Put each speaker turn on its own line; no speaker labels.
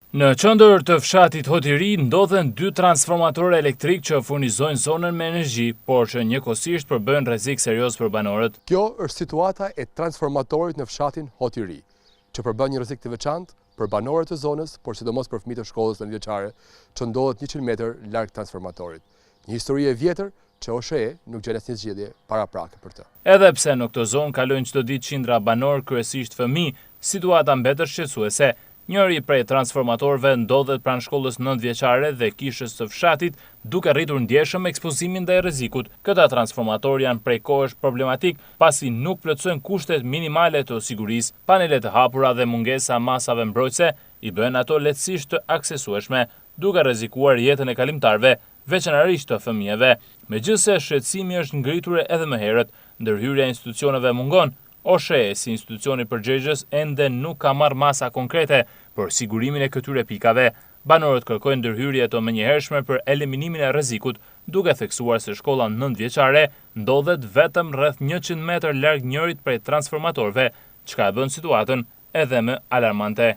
Në qendër të fshatit Hotiri ndodhen 2 transformatorë elektrik që furnizojnë zonën me energji, por që njëkohësisht përbëjnë rrezik serioz për banorët.
Kjo është situata e transformatorit në fshatin Hotiri, që përbën një rrezik të veçantë për banorët e zonës, por sidomos për fëmijët e shkollës nëntëvjeçare, që ndodhet 100 metër larg transformatorit. Një histori e vjetër që OSHE nuk gjen asnjë zgjidhje paraprake për të.
Edhe pse në këtë zonë kalojnë çdo ditë qindra banor, kryesisht fëmijë, situata mbetet shqetësuese. Njëri prej transformatorëve ndodhet pranë shkollës nëntëvjeçare dhe kishës së fshatit, duke rritur ndjeshëm ekspozimin ndaj rrezikut. Këta transformatorë janë prej kohësh problematik, pasi nuk plotësojnë kushtet minimale të sigurisë. Panelet e hapura dhe mungesa masave mbrojtëse i bëjnë ato lehtësisht të aksesueshme, duke rrezikuar jetën e kalimtarëve, veçanërisht të fëmijëve. Megjithëse shqetësimi është ngritur edhe më herët, ndërhyrja e institucioneve mungon. OSHE si institucioni përgjegjës ende nuk ka marrë masa konkrete për sigurimin e këtyre pikave. Banorët kërkojnë ndërhyrje të menjëhershme për eliminimin e rrezikut, duke theksuar se shkolla nëntëvjeçare ndodhet vetëm rreth 100 metër larg njërit prej transformatorëve, çka e bën situatën edhe më alarmante.